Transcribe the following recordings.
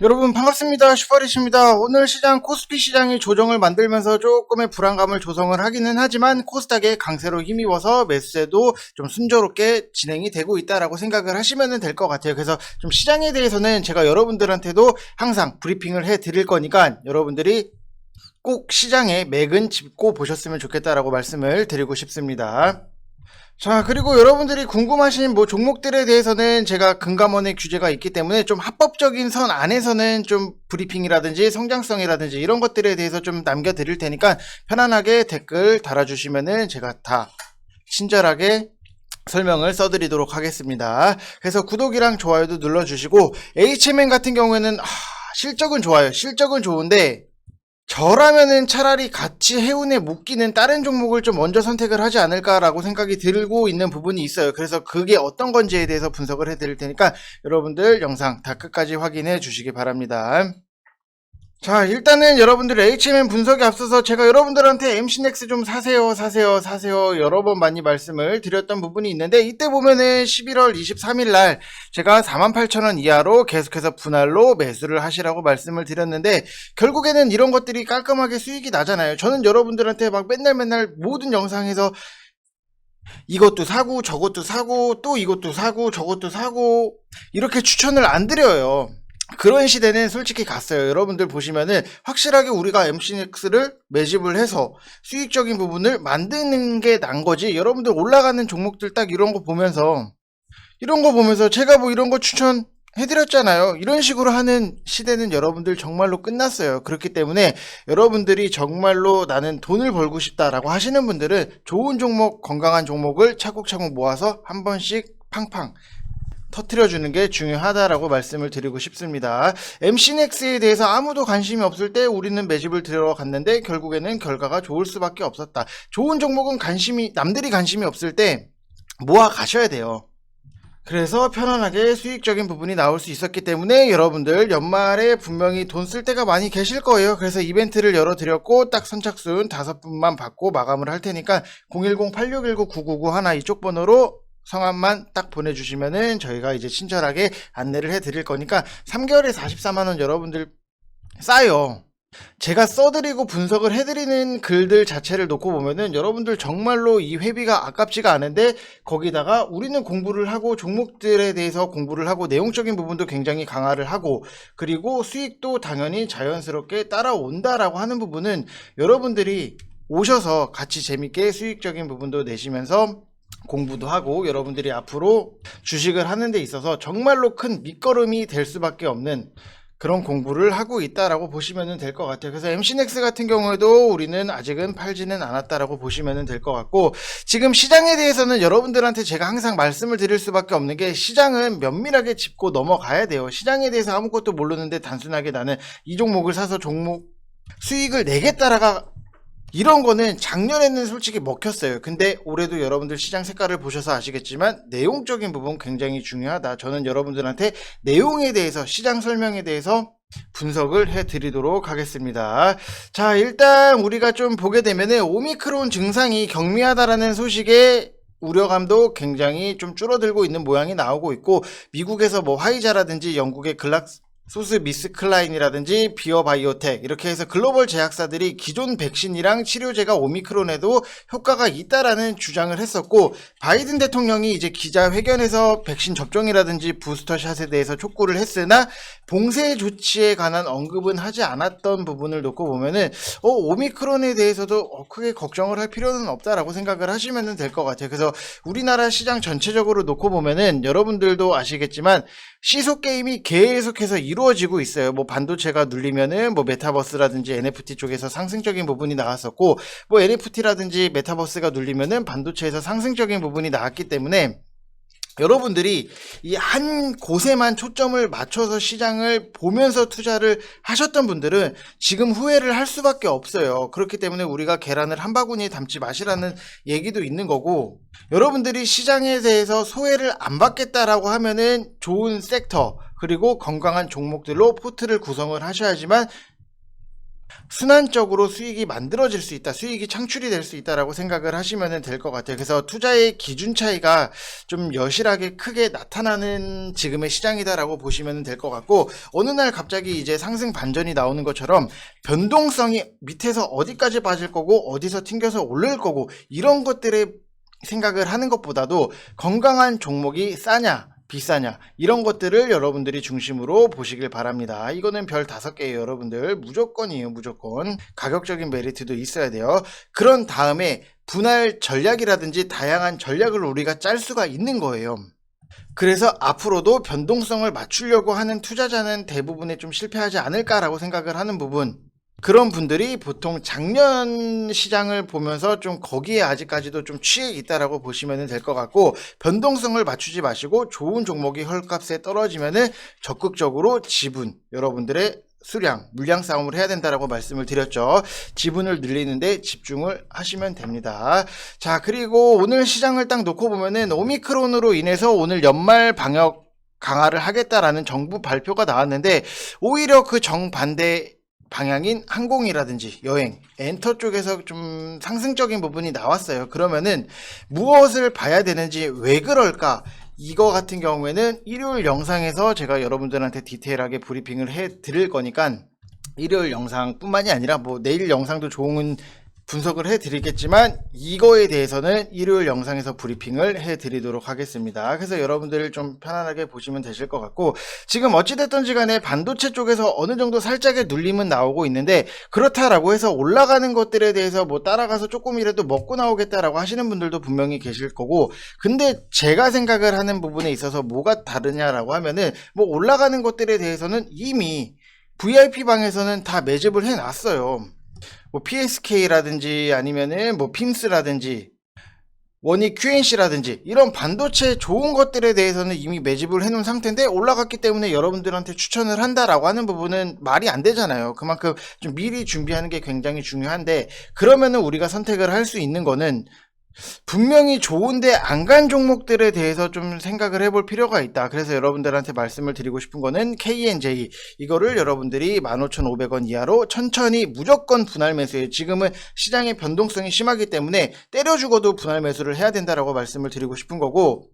여러분 반갑습니다. 슈퍼리시입니다. 오늘 시장 코스피 시장이 조정을 만들면서 조금의 불안감을 조성을 하기는 하지만 코스닥에 강세로 힘입어서 매수세도 좀 순조롭게 진행이 되고 있다라고 생각을 하시면 될 것 같아요. 그래서 좀 시장에 대해서는 제가 여러분들한테도 항상 브리핑을 해 드릴 거니까 여러분들이 꼭 시장의 맥은 짚고 보셨으면 좋겠다라고 말씀을 드리고 싶습니다. 자, 그리고 여러분들이 궁금하신 종목들에 대해서는 제가 금감원의 규제가 있기 때문에 좀 합법적인 선 안에서는 좀 브리핑이라든지 성장성이라든지 이런 것들에 대해서 좀 남겨드릴 테니까 편안하게 댓글 달아주시면은 제가 다 친절하게 설명을 써드리도록 하겠습니다. 그래서 구독이랑 좋아요도 눌러주시고, HMN 같은 경우에는 실적은 좋아요. 실적은 좋은데 저라면은 차라리 같이 해운에 묶이는 다른 종목을 좀 먼저 선택을 하지 않을까라고 생각이 들고 있는 부분이 있어요. 그래서 그게 어떤 건지에 대해서 분석을 해드릴 테니까 여러분들 영상 다 끝까지 확인해 주시기 바랍니다. 자, 일단은 여러분들 HMN 분석에 앞서서 제가 여러분들한테 MC넥스 좀 사세요 여러 번 많이 말씀을 드렸던 부분이 있는데, 이때 보면은 11월 23일 날 제가 48,000원 이하로 계속해서 분할로 매수를 하시라고 말씀을 드렸는데, 결국에는 이런 것들이 깔끔하게 수익이 나잖아요. 저는 여러분들한테 막 맨날 모든 영상에서 이것도 사고 저것도 사고 또 이것도 사고 저것도 사고 이렇게 추천을 안 드려요. 그런 시대는 솔직히 갔어요. 여러분들 보시면은 확실하게 우리가 MC넥스를 매집을 해서 수익적인 부분을 만드는 게 난 거지. 여러분들 올라가는 종목들 딱 이런 거 보면서 제가 이런 거 추천해드렸잖아요. 이런 식으로 하는 시대는 여러분들 정말로 끝났어요. 그렇기 때문에 여러분들이 정말로 나는 돈을 벌고 싶다라고 하시는 분들은 좋은 종목, 건강한 종목을 차곡차곡 모아서 한 번씩 팡팡 터트려주는 게 중요하다라고 말씀을 드리고 싶습니다. MC넥스에 대해서 아무도 관심이 없을 때 우리는 매집을 들어갔는데 결국에는 결과가 좋을 수밖에 없었다. 좋은 종목은 남들이 관심이 없을 때 모아 가셔야 돼요. 그래서 편안하게 수익적인 부분이 나올 수 있었기 때문에 여러분들 연말에 분명히 돈 쓸 때가 많이 계실 거예요. 그래서 이벤트를 열어드렸고 딱 선착순 5분만 받고 마감을 할 테니까 010-8619-9991 하나 이쪽 번호로 성함만 딱 보내주시면은 저희가 이제 친절하게 안내를 해드릴 거니까 3개월에 44만원 여러분들 싸요. 제가 써드리고 분석을 해드리는 글들 자체를 놓고 보면은 여러분들 정말로 이 회비가 아깝지가 않은데, 거기다가 우리는 공부를 하고 종목들에 대해서 공부를 하고 내용적인 부분도 굉장히 강화를 하고 그리고 수익도 당연히 자연스럽게 따라온다라고 하는 부분은 여러분들이 오셔서 같이 재밌게 수익적인 부분도 내시면서 공부도 하고 여러분들이 앞으로 주식을 하는 데 있어서 정말로 큰 밑거름이 될 수밖에 없는 그런 공부를 하고 있다라고 보시면 될 것 같아요. 그래서 MC넥스 같은 경우에도 우리는 아직은 팔지는 않았다라고 보시면 될 것 같고, 지금 시장에 대해서는 여러분들한테 제가 항상 말씀을 드릴 수밖에 없는 게, 시장은 면밀하게 짚고 넘어가야 돼요. 시장에 대해서 아무것도 모르는데 단순하게 나는 이 종목을 사서 종목 수익을 내겠다라가 이런 거는 작년에는 솔직히 먹혔어요. 근데 올해도 여러분들 시장 색깔을 보셔서 아시겠지만 내용적인 부분 굉장히 중요하다. 저는 여러분들한테 내용에 대해서, 시장 설명에 대해서 분석을 해드리도록 하겠습니다. 자, 일단 우리가 좀 보게 되면은 오미크론 증상이 경미하다라는 소식에 우려감도 굉장히 좀 줄어들고 있는 모양이 나오고 있고, 미국에서 화이자라든지 영국의 소스 미스클라인이라든지 비어바이오텍 이렇게 해서 글로벌 제약사들이 기존 백신이랑 치료제가 오미크론에도 효과가 있다라는 주장을 했었고, 바이든 대통령이 이제 기자회견에서 백신 접종이라든지 부스터샷에 대해서 촉구를 했으나 봉쇄 조치에 관한 언급은 하지 않았던 부분을 놓고 보면은 오미크론에 대해서도 크게 걱정을 할 필요는 없다라고 생각을 하시면 될 것 같아요. 그래서 우리나라 시장 전체적으로 놓고 보면은 여러분들도 아시겠지만 시소 게임이 계속해서 이루어지고 있어요. 반도체가 눌리면은 메타버스라든지 NFT 쪽에서 상승적인 부분이 나왔었고, NFT라든지 메타버스가 눌리면은 반도체에서 상승적인 부분이 나왔기 때문에 여러분들이 이 한 곳에만 초점을 맞춰서 시장을 보면서 투자를 하셨던 분들은 지금 후회를 할 수밖에 없어요. 그렇기 때문에 우리가 계란을 한 바구니에 담지 마시라는 얘기도 있는 거고, 여러분들이 시장에 대해서 소외를 안 받겠다라고 하면은 좋은 섹터 그리고 건강한 종목들로 포트를 구성을 하셔야지만 순환적으로 수익이 만들어질 수 있다, 수익이 창출이 될 수 있다라고 생각을 하시면 될 것 같아요. 그래서 투자의 기준 차이가 좀 여실하게 크게 나타나는 지금의 시장이다라고 보시면 될 것 같고, 어느 날 갑자기 이제 상승 반전이 나오는 것처럼 변동성이 밑에서 어디까지 빠질 거고 어디서 튕겨서 오를 거고 이런 것들의 생각을 하는 것보다도 건강한 종목이 싸냐 비싸냐 이런 것들을 여러분들이 중심으로 보시길 바랍니다. 이거는 별 5개예요. 여러분들 무조건이에요. 무조건. 가격적인 메리트도 있어야 돼요. 그런 다음에 분할 전략이라든지 다양한 전략을 우리가 짤 수가 있는 거예요. 그래서 앞으로도 변동성을 맞추려고 하는 투자자는 대부분에 좀 실패하지 않을까라고 생각을 하는 부분, 그런 분들이 보통 작년 시장을 보면서 좀 거기에 아직까지도 좀 취해 있다라고 보시면 될 것 같고, 변동성을 맞추지 마시고 좋은 종목이 헐값에 떨어지면은 적극적으로 지분, 여러분들의 수량, 물량 싸움을 해야 된다라고 말씀을 드렸죠. 지분을 늘리는데 집중을 하시면 됩니다. 자, 그리고 오늘 시장을 딱 놓고 보면은 오미크론으로 인해서 오늘 연말 방역 강화를 하겠다라는 정부 발표가 나왔는데, 오히려 그 정반대 방향인 항공이라든지 여행, 엔터 쪽에서 좀 상승적인 부분이 나왔어요. 그러면은 무엇을 봐야 되는지, 왜 그럴까? 이거 같은 경우에는 일요일 영상에서 제가 여러분들한테 디테일하게 브리핑을 해 드릴 거니까, 일요일 영상뿐만이 아니라 뭐 내일 영상도 좋은 분석을 해 드리겠지만, 이거에 대해서는 일요일 영상에서 브리핑을 해 드리도록 하겠습니다. 그래서 여러분들 좀 편안하게 보시면 되실 것 같고, 지금 어찌됐든지 간에 반도체 쪽에서 어느 정도 살짝의 눌림은 나오고 있는데, 그렇다라고 해서 올라가는 것들에 대해서 뭐 따라가서 조금이라도 먹고 나오겠다라고 하시는 분들도 분명히 계실 거고, 근데 제가 생각을 하는 부분에 있어서 뭐가 다르냐라고 하면은, 뭐 올라가는 것들에 대해서는 이미 VIP 방에서는 다 매집을 해 놨어요. 뭐 PSK라든지 아니면은 뭐 핌스라든지 원익 QNC라든지 이런 반도체 좋은 것들에 대해서는 이미 매집을 해놓은 상태인데, 올라갔기 때문에 여러분들한테 추천을 한다라고 하는 부분은 말이 안 되잖아요. 그만큼 좀 미리 준비하는 게 굉장히 중요한데, 그러면은 우리가 선택을 할 수 있는 거는 분명히 좋은데 안 간 종목들에 대해서 좀 생각을 해볼 필요가 있다. 그래서 여러분들한테 말씀을 드리고 싶은 거는 KNJ, 이거를 여러분들이 15,500원 이하로 천천히 무조건 분할 매수해요. 지금은 시장의 변동성이 심하기 때문에 때려 죽어도 분할 매수를 해야 된다라고 말씀을 드리고 싶은 거고,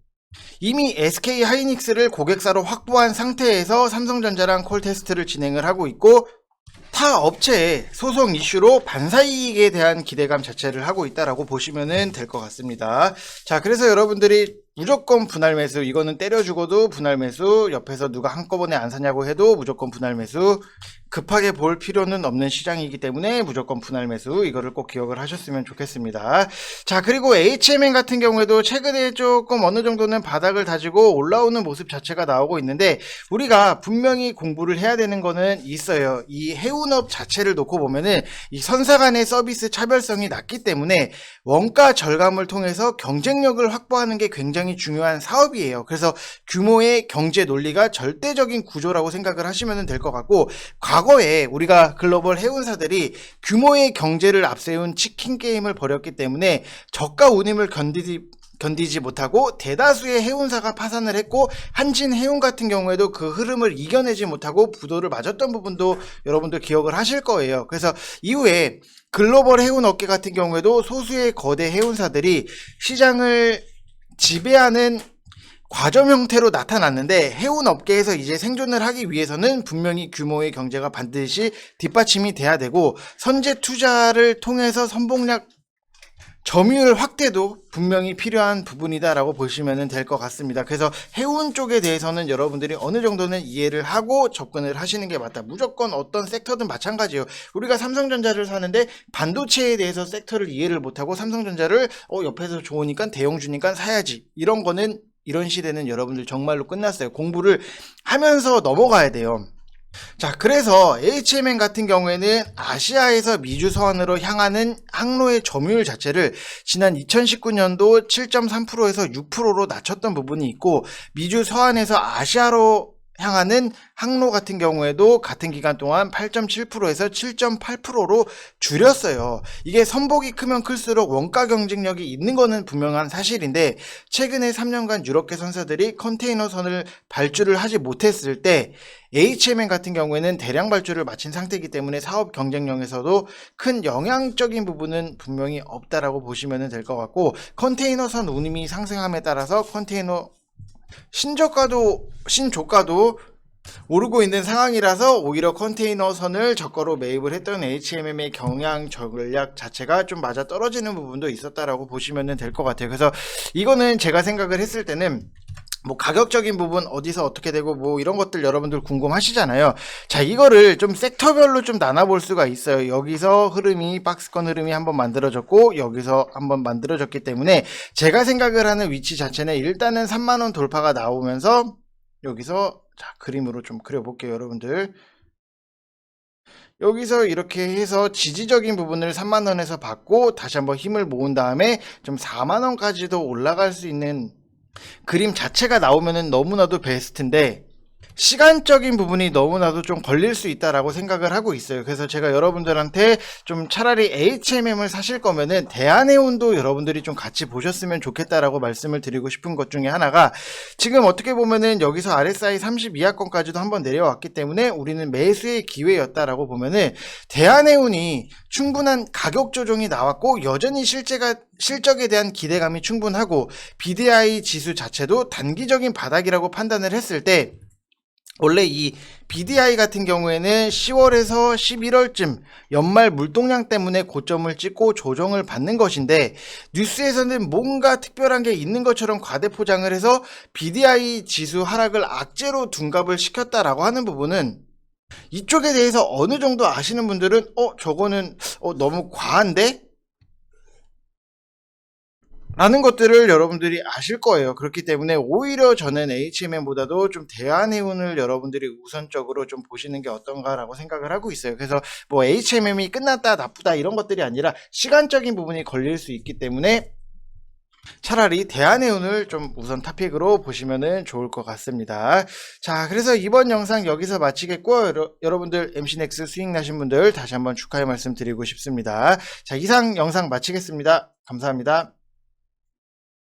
이미 SK 하이닉스를 고객사로 확보한 상태에서 삼성전자랑 콜 테스트를 진행을 하고 있고, 타 업체의 소송 이슈로 반사이익에 대한 기대감 자체를 하고 있다라고 보시면 될 것 같습니다. 자, 그래서 여러분들이 무조건 분할 매수, 이거는 때려 죽어도 분할 매수, 옆에서 누가 한꺼번에 안 사냐고 해도 무조건 분할 매수, 급하게 볼 필요는 없는 시장이기 때문에 무조건 분할 매수, 이거를 꼭 기억을 하셨으면 좋겠습니다. 자, 그리고 HMN 같은 경우에도 최근에 조금 어느 정도는 바닥을 다지고 올라오는 모습 자체가 나오고 있는데, 우리가 분명히 공부를 해야 되는 거는 있어요. 이 해운업 자체를 놓고 보면은 이 선사 간의 서비스 차별성이 낮기 때문에 원가 절감을 통해서 경쟁력을 확보하는 게 굉장히 중요한 사업이에요. 그래서 규모의 경제 논리가 절대적인 구조라고 생각을 하시면 될 것 같고, 과거에 우리가 글로벌 해운사들이 규모의 경제를 앞세운 치킨 게임을 벌였기 때문에 저가 운임을 견디지 못하고 대다수의 해운사가 파산을 했고, 한진해운 같은 경우에도 그 흐름을 이겨내지 못하고 부도를 맞았던 부분도 여러분들 기억을 하실 거예요. 그래서 이후에 글로벌 해운 업계 같은 경우에도 소수의 거대 해운사들이 시장을 지배하는 과점 형태로 나타났는데, 해운 업계에서 이제 생존을 하기 위해서는 분명히 규모의 경제가 반드시 뒷받침이 돼야 되고, 선제 투자를 통해서 선봉략 점유율 확대도 분명히 필요한 부분이다라고 보시면 될 것 같습니다. 그래서 해운 쪽에 대해서는 여러분들이 어느 정도는 이해를 하고 접근을 하시는 게 맞다. 무조건 어떤 섹터든 마찬가지예요. 우리가 삼성전자를 사는데 반도체에 대해서 섹터를 이해를 못하고 삼성전자를 옆에서 좋으니까 대형주니까 사야지, 이런 거는, 이런 시대는 여러분들 정말로 끝났어요. 공부를 하면서 넘어가야 돼요. 자, 그래서 HMN 같은 경우에는 아시아에서 미주 서안으로 향하는 항로의 점유율 자체를 지난 2019년도 7.3%에서 6%로 낮췄던 부분이 있고, 미주 서안에서 아시아로 향하는 항로 같은 경우에도 같은 기간 동안 8.7%에서 7.8%로 줄였어요. 이게 선복이 크면 클수록 원가 경쟁력이 있는 거는 분명한 사실인데, 최근에 3년간 유럽계 선사들이 컨테이너선을 발주를 하지 못했을 때 HMM 같은 경우에는 대량 발주를 마친 상태이기 때문에 사업 경쟁력에서도 큰 영향적인 부분은 분명히 없다라고 보시면 될 것 같고, 컨테이너선 운임이 상승함에 따라서 컨테이너 신저가도 오르고 있는 상황이라서 오히려 컨테이너선을 저가로 매입을 했던 HMM의 경영 전략 자체가 좀 맞아 떨어지는 부분도 있었다라고 보시면 될 것 같아요. 그래서 이거는 제가 생각을 했을 때는 뭐 가격적인 부분 어디서 어떻게 되고 뭐 이런 것들 여러분들 궁금하시잖아요. 자, 이거를 좀 섹터별로 좀 나눠볼 수가 있어요. 여기서 흐름이 박스권 흐름이 한번 만들어졌고 여기서 한번 만들어졌기 때문에 제가 생각을 하는 위치 자체는 일단은 3만원 돌파가 나오면서 여기서 자, 그림으로 좀 그려볼게요, 여러분들. 여기서 이렇게 해서 지지적인 부분을 3만원에서 받고 다시 한번 힘을 모은 다음에 좀 4만원까지도 올라갈 수 있는 그림 자체가 나오면은 너무나도 베스트인데, 시간적인 부분이 너무나도 좀 걸릴 수 있다라고 생각을 하고 있어요. 그래서 제가 여러분들한테 좀 차라리 HMM을 사실 거면은 대한해운도 여러분들이 좀 같이 보셨으면 좋겠다라고 말씀을 드리고 싶은 것 중에 하나가, 지금 어떻게 보면은 여기서 RSI 32하권까지도 한번 내려왔기 때문에 우리는 매수의 기회였다라고 보면은 대한해운이 충분한 가격 조정이 나왔고 여전히 실적에 대한 기대감이 충분하고 BDI 지수 자체도 단기적인 바닥이라고 판단을 했을 때, 원래 이 BDI 같은 경우에는 10월에서 11월쯤 연말 물동량 때문에 고점을 찍고 조정을 받는 것인데, 뉴스에서는 뭔가 특별한 게 있는 것처럼 과대 포장을 해서 BDI 지수 하락을 악재로 둔갑을 시켰다라고 하는 부분은, 이쪽에 대해서 어느 정도 아시는 분들은 저거는 너무 과한데? 라는 것들을 여러분들이 아실 거예요. 그렇기 때문에 오히려 저는 HMM보다도 좀 대한해운을 여러분들이 우선적으로 좀 보시는 게 어떤가라고 생각을 하고 있어요. 그래서 뭐 HMM이 끝났다 나쁘다 이런 것들이 아니라 시간적인 부분이 걸릴 수 있기 때문에 차라리 대한해운을 좀 우선 탑픽으로 보시면 좋을 것 같습니다. 자, 그래서 이번 영상 여기서 마치겠고, 여러분들 MC넥스 수익 나신 분들 다시 한번 축하의 말씀 드리고 싶습니다. 자, 이상 영상 마치겠습니다. 감사합니다.